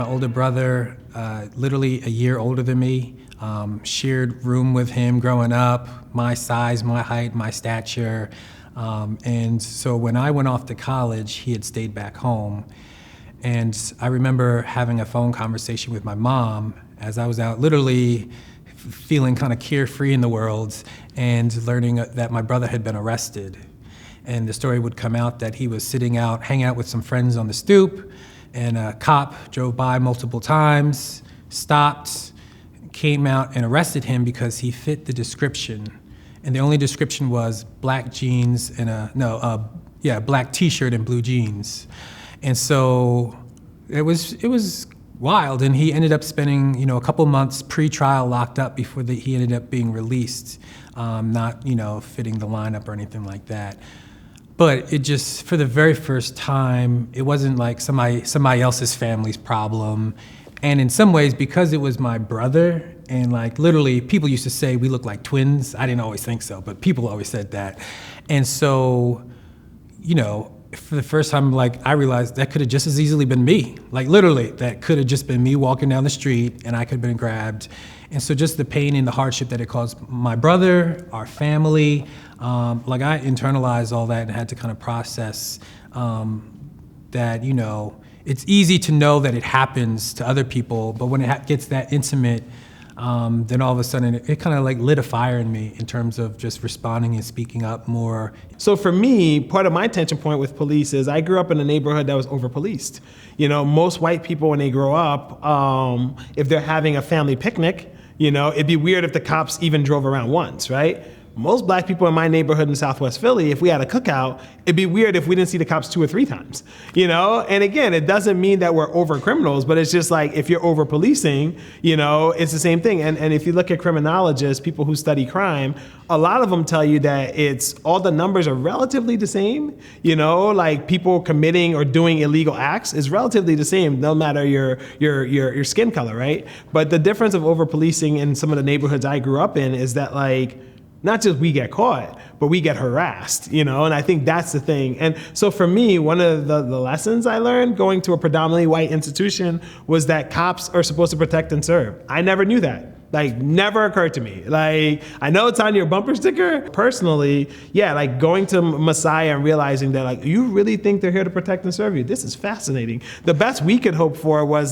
My older brother, literally a year older than me, shared room with him growing up, my size, my height, my stature. And so when I went off to college, he had stayed back home. And I remember having a phone conversation with my mom as I was out literally feeling kind of carefree in the world and learning that my brother had been arrested. And the story would come out that he was sitting out, hanging out with some friends on the stoop, and a cop drove by multiple times, stopped, came out and arrested him because he fit the description. And the only description was black jeans and black t-shirt and blue jeans. And so it was wild, and he ended up spending, a couple months pre-trial locked up before he ended up being released, not, fitting the lineup or anything like that. But it just, for the very first time, it wasn't like somebody else's family's problem. And in some ways, because it was my brother, and like literally people used to say we look like twins. I didn't always think so, but people always said that. And so, for the first time, I realized that could have just as easily been me. Like literally, that could have just been me walking down the street and I could have been grabbed. And so just the pain and the hardship that it caused my brother, our family, I internalized all that and had to kind of process that, it's easy to know that it happens to other people, but when it gets that intimate, then all of a sudden it kind of lit a fire in me in terms of just responding and speaking up more. So for me, part of my tension point with police is I grew up in a neighborhood that was over-policed. Most white people when they grow up, if they're having a family picnic, it'd be weird if the cops even drove around once, right? Most black people in my neighborhood in Southwest Philly, if we had a cookout, it'd be weird if we didn't see the cops 2 or 3 times, And again, it doesn't mean that we're over criminals, but it's just like if you're over policing, it's the same thing. And if you look at criminologists, people who study crime, a lot of them tell you that it's all the numbers are relatively the same, like people committing or doing illegal acts is relatively the same, no matter your skin color, right? But the difference of over policing in some of the neighborhoods I grew up in is that not just we get caught, but we get harassed, and I think that's the thing. And so for me, one of the lessons I learned going to a predominantly white institution was that cops are supposed to protect and serve. I never knew that. Never occurred to me. I know it's on your bumper sticker. Personally, going to Messiah and realizing that, you really think they're here to protect and serve you? This is fascinating. The best we could hope for was,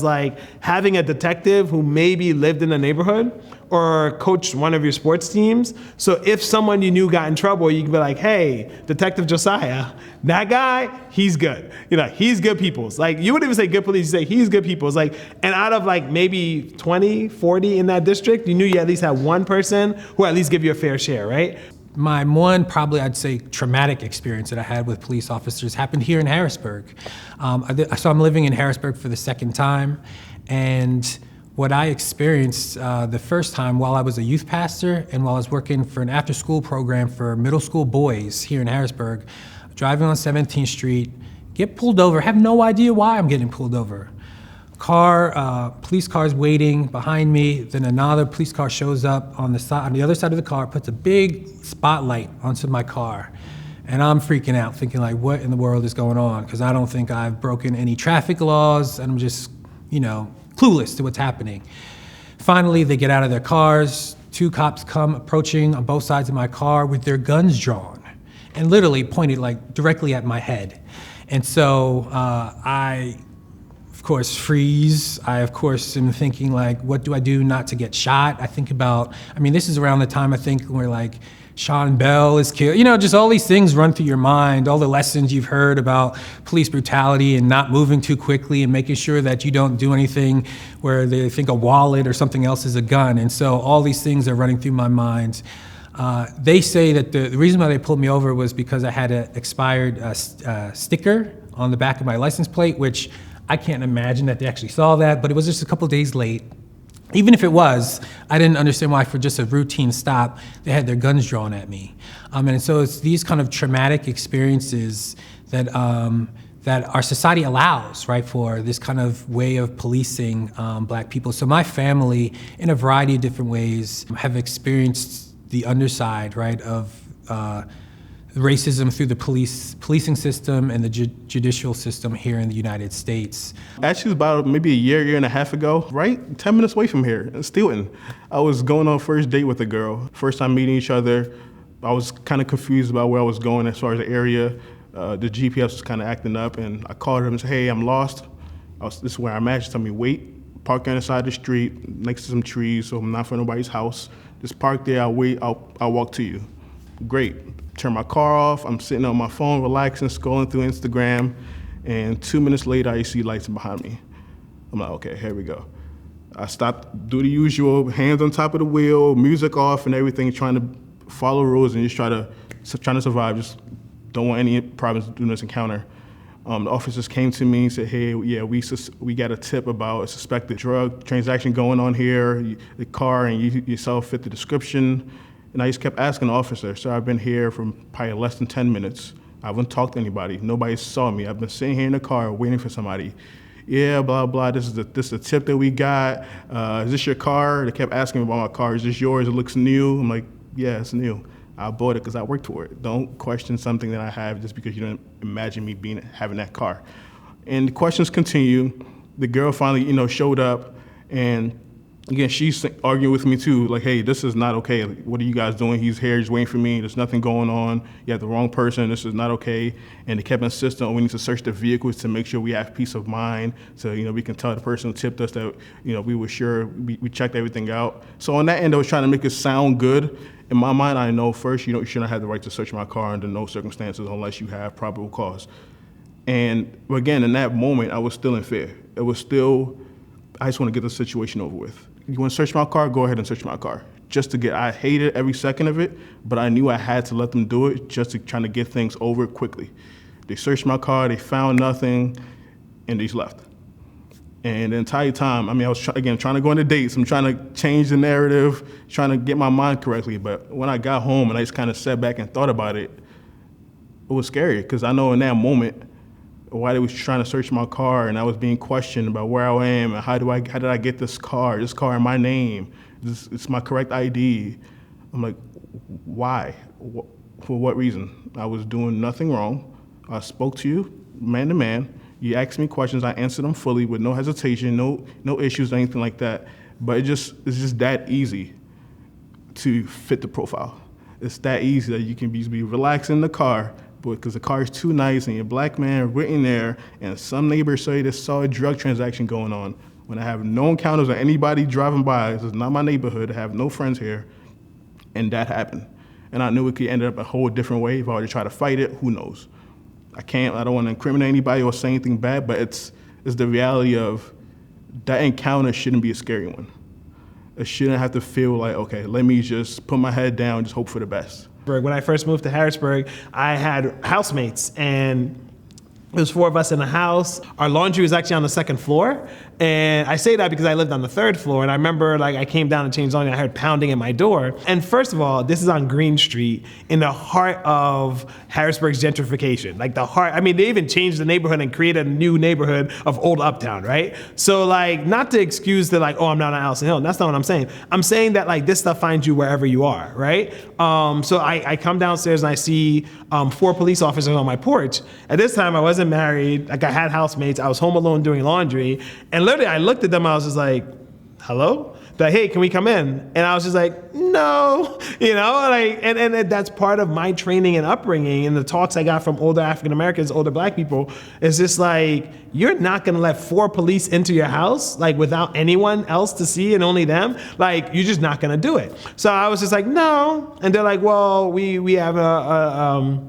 having a detective who maybe lived in the neighborhood or coached one of your sports teams. So if someone you knew got in trouble, you could be like, hey, Detective Josiah, that guy, he's good. He's good peoples. You wouldn't even say good police, you say he's good peoples. And out of maybe 20, 40 in that district, you knew you at least had one person who at least give you a fair share, right? My one, probably I'd say, traumatic experience that I had with police officers happened here in Harrisburg. So I'm living in Harrisburg for the second time, and what I experienced the first time while I was a youth pastor and while I was working for an after-school program for middle school boys here in Harrisburg, driving on 17th Street, get pulled over, have no idea why I'm getting pulled over. Police car's waiting behind me, then another police car shows up on the other side of the car, puts a big spotlight onto my car. And I'm freaking out, thinking what in the world is going on? Because I don't think I've broken any traffic laws, and I'm just, clueless to what's happening. Finally, they get out of their cars. 2 cops come approaching on both sides of my car with their guns drawn and literally pointed directly at my head. And so I, of course, freeze. I, of course, am thinking what do I do not to get shot? I think about, this is around the time I think where Sean Bell is killed. Just all these things run through your mind, all the lessons you've heard about police brutality and not moving too quickly and making sure that you don't do anything where they think a wallet or something else is a gun. And so all these things are running through my mind. They say that the reason why they pulled me over was because I had an expired sticker on the back of my license plate, which I can't imagine that they actually saw that, but it was just a couple days late. Even if it was, I didn't understand why for just a routine stop, they had their guns drawn at me. And so it's these kind of traumatic experiences that that our society allows, right, for this kind of way of policing Black people. So my family, in a variety of different ways, have experienced the underside, right, of racism through the policing system and the judicial system here in the United States. Actually, it was about maybe a year and a half ago, right 10 minutes away from here in Steelton. I was going on a first date with a girl. First time meeting each other. I was kind of confused about where I was going as far as the area. The GPS was kind of acting up, and I called her and said, hey, I'm lost. This is where I'm at. She told me, wait, park on the side of the street next to some trees, so I'm not for nobody's house. Just park there, I'll wait, I'll walk to you. Great. Turn my car off, I'm sitting on my phone, relaxing, scrolling through Instagram, and 2 minutes later, I see lights behind me. I'm like, okay, here we go. I stopped, do the usual, hands on top of the wheel, music off and everything, trying to follow rules and just trying to survive, just don't want any problems during this encounter. The officers came to me and said, hey, yeah, we got a tip about a suspected drug transaction going on here, the car and you yourself fit the description. And I just kept asking the officer, sir, I've been here for probably less than 10 minutes. I haven't talked to anybody. Nobody saw me. I've been sitting here in the car waiting for somebody. Yeah, blah, blah, this is the tip that we got. Is this your car? They kept asking me about my car. Is this yours? It looks new. I'm like, yeah, it's new. I bought it because I worked for it. Don't question something that I have just because you don't imagine me having that car. And the questions continue. The girl finally, showed up, and again, she's arguing with me too, like, hey, this is not okay. Like, what are you guys doing? He's here, he's waiting for me. There's nothing going on. You have the wrong person. This is not okay. And they kept insisting, we need to search the vehicles to make sure we have peace of mind. So, we can tell the person who tipped us that, we were sure, we checked everything out. So on that end, I was trying to make it sound good. In my mind, I know first, you shouldn't have the right to search my car under no circumstances unless you have probable cause. And again, in that moment, I was still in fear. It was still, I just want to get the situation over with. You want to search my car? Go ahead and search my car. I hated every second of it, but I knew I had to let them do it just to try to get things over quickly. They searched my car, they found nothing, and they just left. And the entire time, I was trying to go on the dates. I'm trying to change the narrative, trying to get my mind correctly. But when I got home and I just kind of sat back and thought about it, it was scary because I know in that moment, why they was trying to search my car and I was being questioned about where I am and how did I get this car in my name, it's my correct ID. I'm like, why? For what reason? I was doing nothing wrong. I spoke to you, man to man. You asked me questions, I answered them fully with no hesitation, no issues, anything like that. But it's just that easy to fit the profile. It's that easy that you can be relaxed in the car, because the car is too nice and you're a black man waiting there, and some neighbors say they saw a drug transaction going on. When I have no encounters with anybody driving by, this is not my neighborhood, I have no friends here, and that happened. And I knew it could end up a whole different way. If I were to try to fight it, who knows? I don't want to incriminate anybody or say anything bad, but it's the reality of that encounter shouldn't be a scary one. It shouldn't have to feel like, okay, let me just put my head down and just hope for the best. When I first moved to Harrisburg, I had housemates, and there was 4 of us in the house. Our laundry was actually on the 2nd floor. And I say that because I lived on the 3rd floor. And I remember I came down to change laundry and I heard pounding at my door. And first of all, this is on Green Street in the heart of Harrisburg's gentrification. They even changed the neighborhood and created a new neighborhood of Old Uptown, right? So not to excuse that I'm not on Allison Hill. That's not what I'm saying. I'm saying that this stuff finds you wherever you are, right? So I come downstairs and I see 4 police officers on my porch. At this time, I wasn't married. I had housemates. I was home alone doing laundry. And literally, I looked at them. I was just like, hello? Hey, can we come in? And I was just like, no, and that's part of my training and upbringing and the talks I got from older African Americans, older black people, is just you're not gonna let 4 police into your house, without anyone else to see and only them, you're just not gonna do it. So I was just like, no. And they're like, well, we have a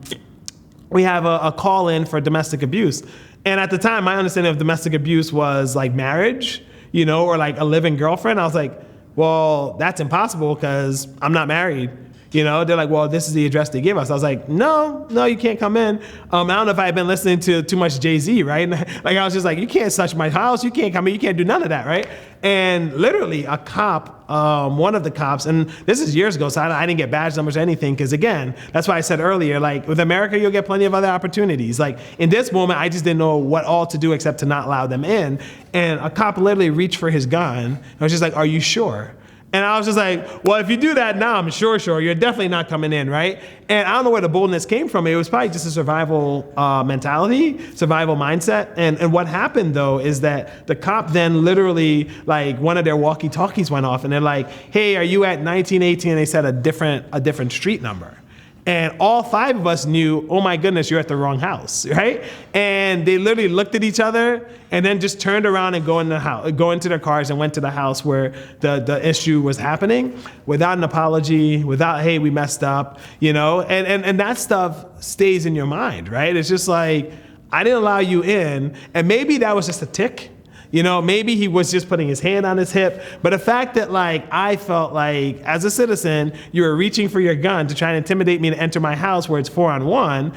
call in for domestic abuse. And at the time, my understanding of domestic abuse was marriage, or a living girlfriend. I was like, well, that's impossible because I'm not married. They're like, well, this is the address they give us. I was like, no, you can't come in. I don't know if I had been listening to too much Jay-Z, right? I was just like, you can't touch my house. You can't come in. You can't do none of that, right? And literally a cop, one of the cops, and this is years ago, so I didn't get badge numbers or anything, because again, that's why I said earlier, with America, you'll get plenty of other opportunities. In this moment, I just didn't know what all to do except to not allow them in. And a cop literally reached for his gun. I was just like, are you sure? And I was just like, well, if you do that now, I'm sure, you're definitely not coming in, right? And I don't know where the boldness came from. It was probably just a survival mentality, survival mindset. And what happened, though, is that the cop then literally, like, one of their walkie-talkies went off, and they're like, hey, are you at 1918? And they said a different street number. And all 5 of us knew, oh my goodness, you're at the wrong house, right? And they literally looked at each other and then just turned around and go into their cars and went to the house where the issue was happening without an apology, without, hey, we messed up, and that stuff stays in your mind, right? It's just like, I didn't allow you in, and maybe that was just a tick. Maybe he was just putting his hand on his hip. But the fact that, like, I felt like, as a citizen, you were reaching for your gun to try and intimidate me to enter my house where it's 4-on-1,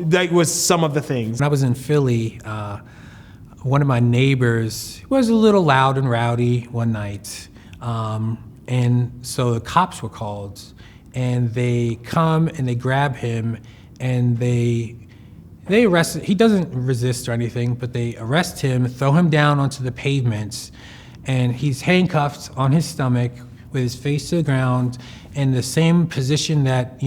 that was some of the things. When I was in Philly, one of my neighbors was a little loud and rowdy one night. And so the cops were called, and they come and they grab him, and they arrest. He doesn't resist or anything, but they arrest him, throw him down onto the pavement, and he's handcuffed on his stomach with his face to the ground in the same position that,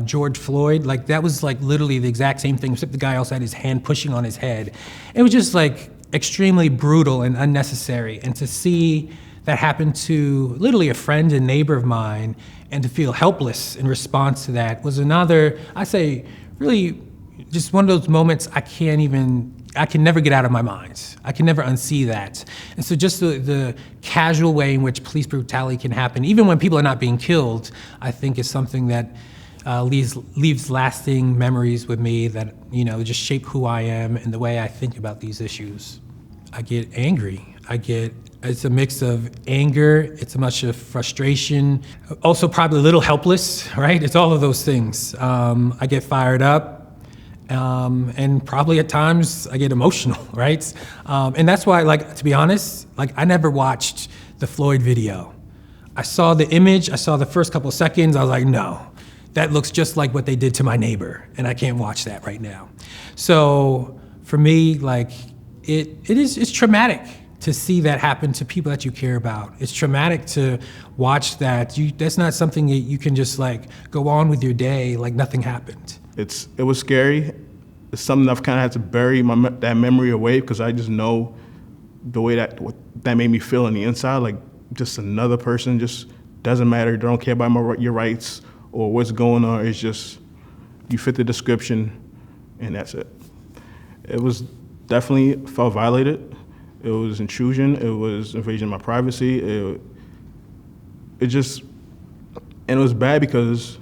George Floyd, like that was like literally the exact same thing, except the guy also had his hand pushing on his head. It was just like extremely brutal and unnecessary. And to see that happen to literally a friend and neighbor of mine, and to feel helpless in response to that was another, I say, really just one of those moments I can never get out of my mind. I can never unsee that. And so just the casual way in which police brutality can happen, even when people are not being killed, I think is something that leaves lasting memories with me that, just shape who I am and the way I think about these issues. I get angry. It's a mix of anger, it's a much of frustration, also probably a little helpless, right? It's all of those things. I get fired up. And probably at times I get emotional, right? And that's why, to be honest, I never watched the Floyd video. I saw the image, I saw the first couple of seconds, I was like, no, that looks just like what they did to my neighbor, and I can't watch that right now. So for me, it's traumatic to see that happen to people that you care about. It's traumatic to watch that. That's not something that you can just go on with your day like nothing happened. It was scary. It's something I've kind of had to bury that memory away, because I just know the way that made me feel on the inside. Like, just another person, just doesn't matter. They don't care about your rights or what's going on. It's just, you fit the description, and that's it. It was definitely felt violated. It was intrusion. It was invasion of my privacy. It was bad because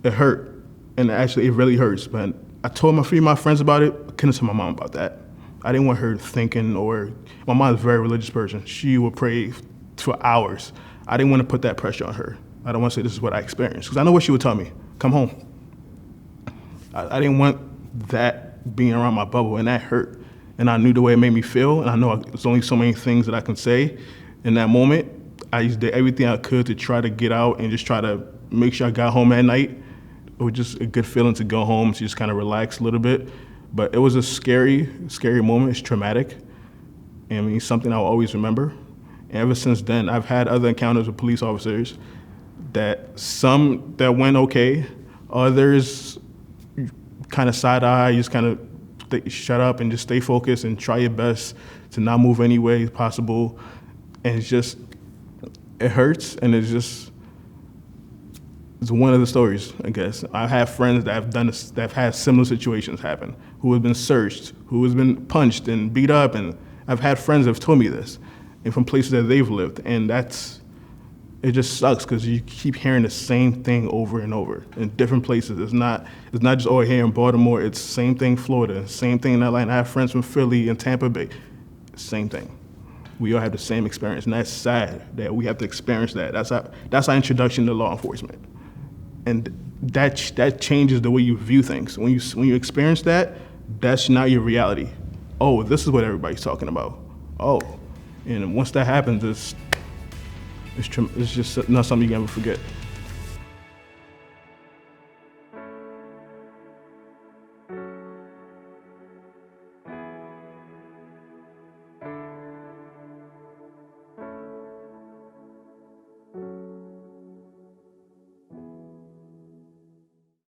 it hurt. And actually, it really hurts. But I told a few of my friends about it. I couldn't tell my mom about that. I didn't want her thinking, my mom's a very religious person. She would pray for hours. I didn't want to put that pressure on her. I don't want to say this is what I experienced, because I know what she would tell me. Come home. I didn't want that being around my bubble, and that hurt. And I knew the way it made me feel, and I know there's only so many things that I can say. In that moment, I just did everything I could to try to get out and just try to make sure I got home at night. It was just a good feeling to go home, to just kind of relax a little bit. But it was a scary, scary moment. It's traumatic. I mean, something I'll always remember. And ever since then, I've had other encounters with police officers some that went okay, others kind of side eye, just kind of shut up and just stay focused and try your best to not move any way possible. And it hurts, and it's one of the stories, I guess. I have friends that have done this, that have had similar situations happen, who have been searched, who has been punched and beat up, and I've had friends that have told me this, and from places that they've lived, and it just sucks because you keep hearing the same thing over and over in different places. It's not just here in Baltimore. It's the same thing in Florida, same thing in Atlanta. I have friends from Philly and Tampa Bay. Same thing. We all have the same experience, and that's sad that we have to experience that. That's our introduction to law enforcement. And that changes the way you view things. When you experience that, that's not your reality. Oh, this is what everybody's talking about. Oh, and once that happens, it's just not something you can ever forget.